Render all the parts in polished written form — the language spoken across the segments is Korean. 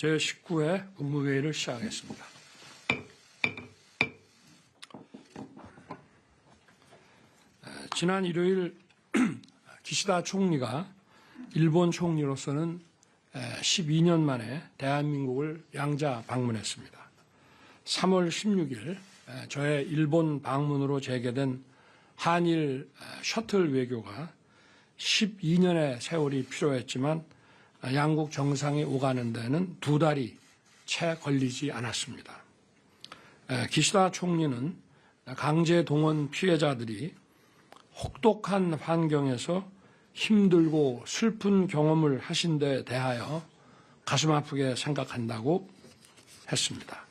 제19회 국무회의를 시작하겠습니다. 지난 일요일 기시다 총리가 일본 총리로서는 12년 만에 대한민국을 양자 방문했습니다. 3월 16일 저의 일본 방문으로 재개된 한일 셔틀 외교가 12년의 세월이 필요했지만 양국 정상이 오가는 데는 2달이 채 걸리지 않았습니다. 기시다 총리는 강제 동원 피해자들이 혹독한 환경에서 힘들고 슬픈 경험을 하신 데 대하여 가슴 아프게 생각한다고 했습니다.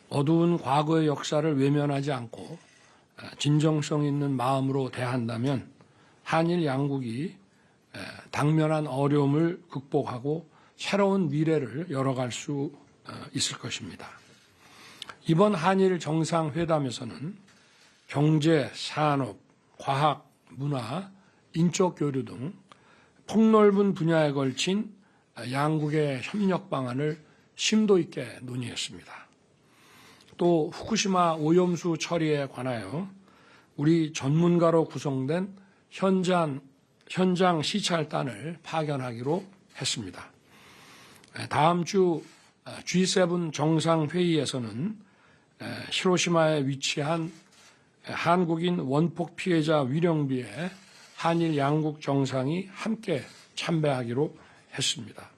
어두운 과거의 역사를 외면하지 않고 진정성 있는 마음으로 대한다면 한일 양국이 당면한 어려움을 극복하고 새로운 미래를 열어갈 수 있을 것입니다. 이번 한일 정상회담에서는 경제, 산업, 과학, 문화, 인적 교류 등 폭넓은 분야에 걸친 양국의 협력 방안을 심도 있게 논의했습니다. 또 후쿠시마 오염수 처리에 관하여 우리 전문가로 구성된 현장 시찰단을 파견하기로 했습니다. 다음 주 G7 정상회의에서는 히로시마에 위치한 한국인 원폭 피해자 위령비에 한일 양국 정상이 함께 참배하기로 했습니다.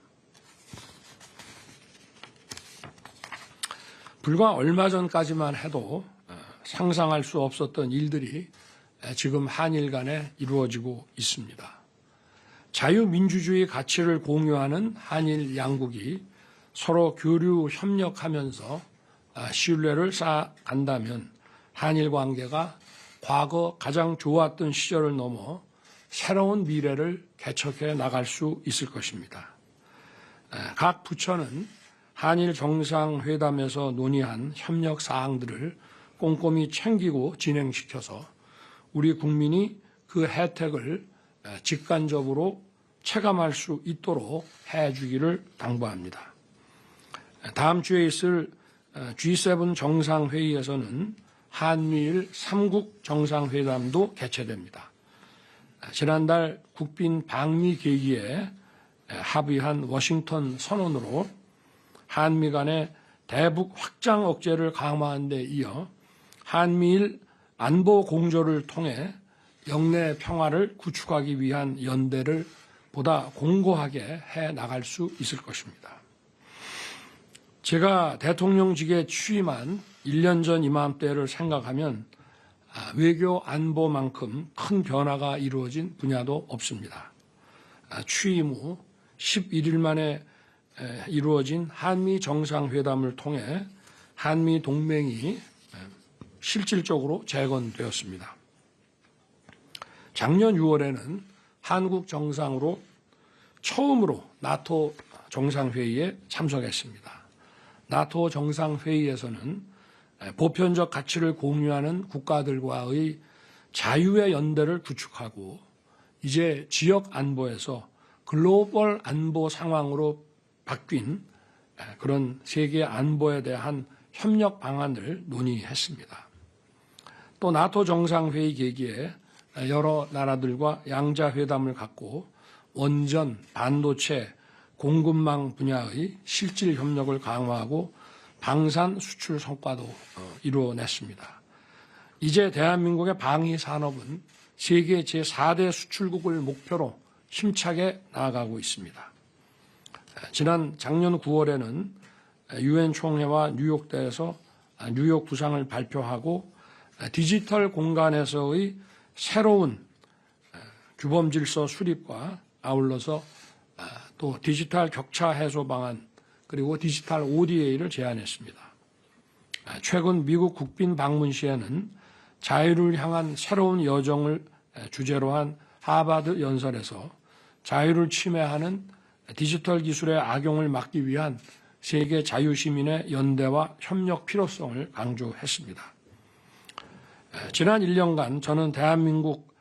불과 얼마 전까지만 해도 상상할 수 없었던 일들이 지금 한일 간에 이루어지고 있습니다. 자유민주주의 가치를 공유하는 한일 양국이 서로 교류 협력하면서 신뢰를 쌓아간다면 한일 관계가 과거 가장 좋았던 시절을 넘어 새로운 미래를 개척해 나갈 수 있을 것입니다. 각 부처는 한일 정상회담에서 논의한 협력 사항들을 꼼꼼히 챙기고 진행시켜서 우리 국민이 그 혜택을 직간접으로 체감할 수 있도록 해주기를 당부합니다. 다음 주에 있을 G7 정상회의에서는 한미일 3국 정상회담도 개최됩니다. 지난달 국빈 방미 계기에 합의한 워싱턴 선언으로 한미 간의 대북 확장 억제를 강화하는 데 이어 한미일 안보 공조를 통해 영내 평화를 구축하기 위한 연대를 보다 공고하게 해 나갈 수 있을 것입니다. 제가 대통령직에 취임한 1년 전 이맘때를 생각하면 외교 안보만큼 큰 변화가 이루어진 분야도 없습니다. 취임 후 11일 만에 이루어진 한미 정상회담을 통해 한미 동맹이 실질적으로 재건되었습니다. 작년 6월에는 한국 정상으로 처음으로 나토 정상회의에 참석했습니다. 나토 정상회의에서는 보편적 가치를 공유하는 국가들과의 자유의 연대를 구축하고 이제 지역 안보에서 글로벌 안보 상황으로 바뀐 그런 세계 안보에 대한 협력 방안을 논의했습니다. 또 나토 정상회의 계기에 여러 나라들과 양자회담을 갖고 원전, 반도체, 공급망 분야의 실질 협력을 강화하고 방산 수출 성과도 이루어냈습니다. 이제 대한민국의 방위 산업은 세계 제4대 수출국을 목표로 힘차게 나아가고 있습니다. 지난 작년 9월에는 UN 총회와 뉴욕대에서 뉴욕 구상을 발표하고 디지털 공간에서의 새로운 규범 질서 수립과 아울러서 또 디지털 격차 해소 방안 그리고 디지털 ODA를 제안했습니다. 최근 미국 국빈 방문 시에는 자유를 향한 새로운 여정을 주제로 한 하버드 연설에서 자유를 침해하는 디지털 기술의 악용을 막기 위한 세계 자유시민의 연대와 협력 필요성을 강조했습니다. 지난 1년간 저는 대한민국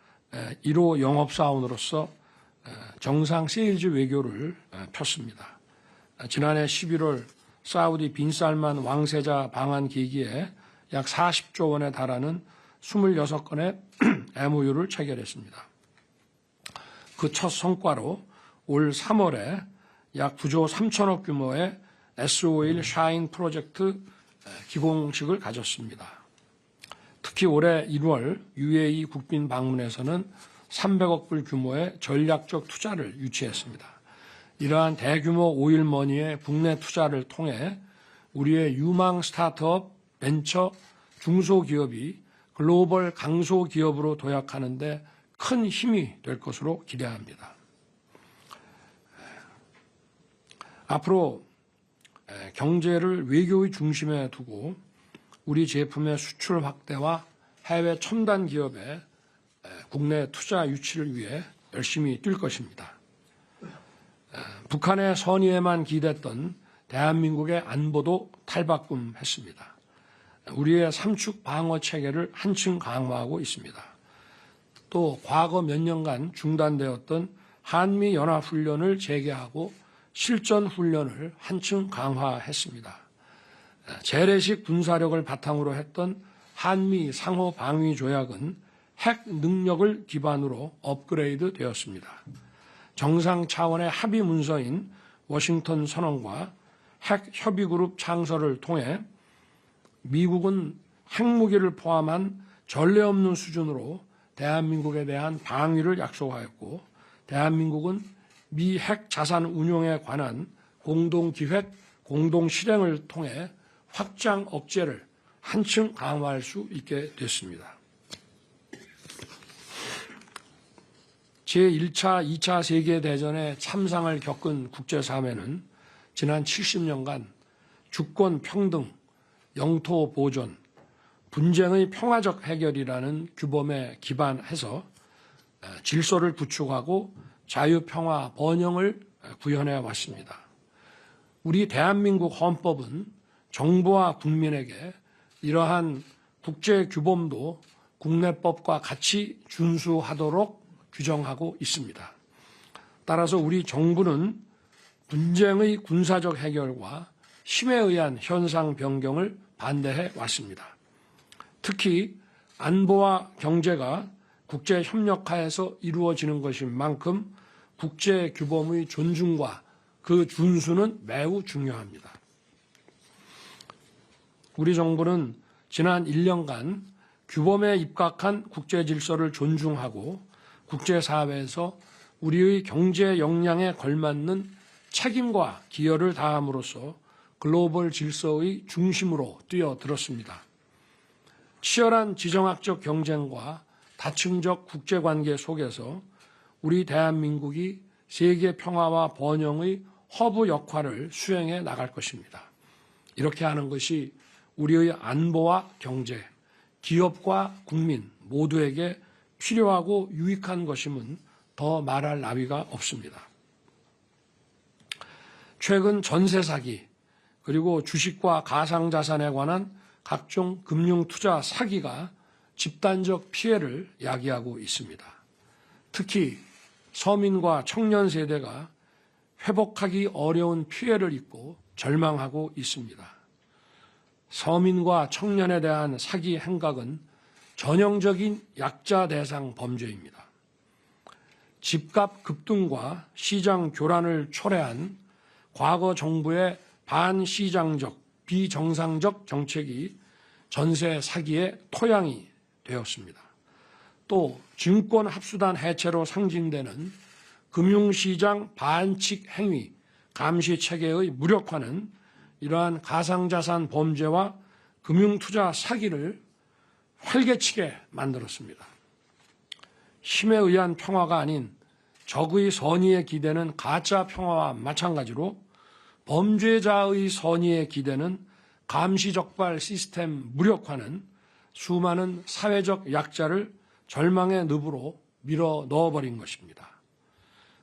1호 영업사원으로서 정상 세일즈 외교를 폈습니다. 지난해 11월 사우디 빈살만 왕세자 방한 기기에 약 40조 원에 달하는 26건의 MOU를 체결했습니다. 그 첫 성과로 올 3월에 약 9조 3천억 규모의 S-오일 샤인 프로젝트 기공식을 가졌습니다. 특히 올해 1월 UAE 국빈 방문에서는 300억 불 규모의 전략적 투자를 유치했습니다. 이러한 대규모 오일머니의 국내 투자를 통해 우리의 유망 스타트업, 벤처, 중소기업이 글로벌 강소기업으로 도약하는 데 큰 힘이 될 것으로 기대합니다. 앞으로 경제를 외교의 중심에 두고 우리 제품의 수출 확대와 해외 첨단 기업의 국내 투자 유치를 위해 열심히 뛸 것입니다. 북한의 선의에만 기댔던 대한민국의 안보도 탈바꿈했습니다. 우리의 삼축 방어 체계를 한층 강화하고 있습니다. 또 과거 몇 년간 중단되었던 한미 연합훈련을 재개하고 실전 훈련을 한층 강화했습니다. 재래식 군사력을 바탕으로 했던 한미 상호 방위 조약은 핵 능력을 기반으로 업그레이드 되었습니다. 정상 차원의 합의 문서인 워싱턴 선언과 핵 협의그룹 창설을 통해 미국은 핵무기를 포함한 전례 없는 수준으로 대한민국에 대한 방위를 약속하였고, 대한민국은 미 핵 자산 운용에 관한 공동기획, 공동실행을 통해 확장 억제를 한층 강화할 수 있게 됐습니다. 제1차, 2차 세계대전의 참상을 겪은 국제사회는 지난 70년간 주권 평등, 영토 보존, 분쟁의 평화적 해결이라는 규범에 기반해서 질서를 구축하고 자유평화 번영을 구현해 왔습니다. 우리 대한민국 헌법은 정부와 국민에게 이러한 국제 규범도 국내법과 같이 준수하도록 규정하고 있습니다. 따라서 우리 정부는 분쟁의 군사적 해결과 힘에 의한 현상 변경을 반대해 왔습니다. 특히 안보와 경제가 국제 협력하에서 이루어지는 것인 만큼 국제 규범의 존중과 그 준수는 매우 중요합니다. 우리 정부는 지난 1년간 규범에 입각한 국제 질서를 존중하고 국제사회에서 우리의 경제 역량에 걸맞는 책임과 기여를 다함으로써 글로벌 질서의 중심으로 뛰어들었습니다. 치열한 지정학적 경쟁과 다층적 국제관계 속에서 우리 대한민국이 세계 평화와 번영의 허브 역할을 수행해 나갈 것입니다. 이렇게 하는 것이 우리의 안보와 경제, 기업과 국민 모두에게 필요하고 유익한 것임은 더 말할 나위가 없습니다. 최근 전세 사기 그리고 주식과 가상자산에 관한 각종 금융투자 사기가 집단적 피해를 야기하고 있습니다. 특히 서민과 청년 세대가 회복하기 어려운 피해를 입고 절망하고 있습니다. 서민과 청년에 대한 사기 행각은 전형적인 약자 대상 범죄입니다. 집값 급등과 시장 교란을 초래한 과거 정부의 반시장적, 비정상적 정책이 전세 사기의 토양이 되었습니다. 또 증권 합수단 해체로 상징되는 금융시장 반칙 행위, 감시 체계의 무력화는 이러한 가상자산 범죄와 금융투자 사기를 활개치게 만들었습니다. 힘에 의한 평화가 아닌 적의 선의에 기대는 가짜 평화와 마찬가지로 범죄자의 선의에 기대는 감시적발 시스템 무력화는 수많은 사회적 약자를 절망의 늪으로 밀어 넣어버린 것입니다.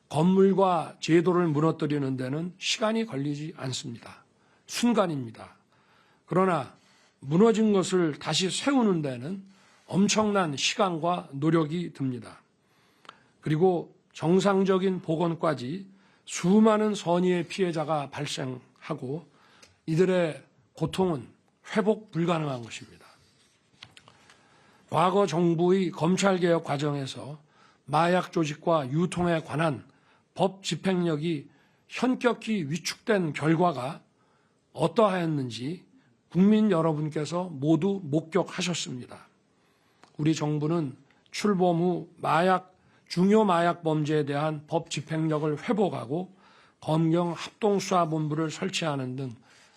건물과 제도를 무너뜨리는 데는 시간이 걸리지 않습니다. 순간입니다. 그러나 무너진 것을 다시 세우는 데는 엄청난 시간과 노력이 듭니다. 그리고 정상적인 복원까지 수많은 선의의 피해자가 발생하고 이들의 고통은 회복 불가능한 것입니다. 과거 정부의 검찰개혁 과정에서 마약 조직과 유통에 관한 법 집행력이 현격히 위축된 결과가 어떠하였는지 국민 여러분께서 모두 목격하셨습니다. 우리 정부는 출범 후 중요 마약 범죄에 대한 법 집행력을 회복하고 검경 합동수사본부를 설치하는 등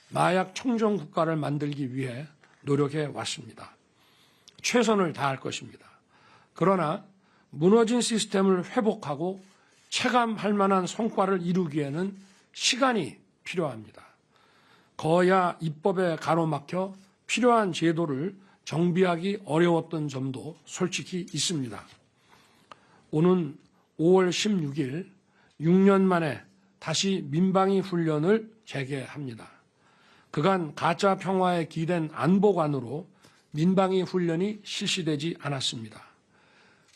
마약 청정 국가를 만들기 위해 노력해 왔습니다. 최선을 다할 것입니다. 그러나 무너진 시스템을 회복하고 체감할 만한 성과를 이루기에는 시간이 필요합니다. 거야 입법에 가로막혀 필요한 제도를 정비하기 어려웠던 점도 솔직히 있습니다. 오는 5월 16일 6년 만에 다시 민방위 훈련을 재개합니다. 그간 가짜 평화에 기댄 안보관으로 민방위 훈련이 실시되지 않았습니다.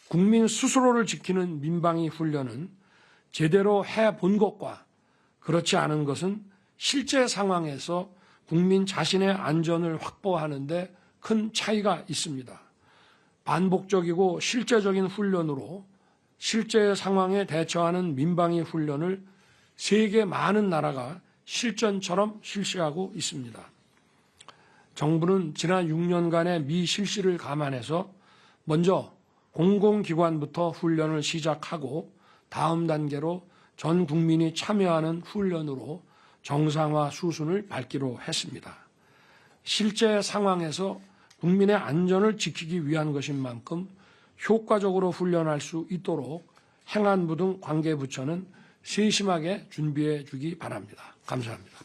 국민 스스로를 지키는 민방위 훈련은 제대로 해본 것과 그렇지 않은 것은 실제 상황에서 국민 자신의 안전을 확보하는 데 큰 차이가 있습니다. 반복적이고 실제적인 훈련으로 실제 상황에 대처하는 민방위 훈련을 세계 많은 나라가 실전처럼 실시하고 있습니다. 정부는 지난 6년간의 미실시를 감안해서 먼저 공공기관부터 훈련을 시작하고 다음 단계로 전 국민이 참여하는 훈련으로 정상화 수순을 밟기로 했습니다. 실제 상황에서 국민의 안전을 지키기 위한 것인 만큼 효과적으로 훈련할 수 있도록 행안부 등 관계부처는 세심하게 준비해 주기 바랍니다. 감사합니다.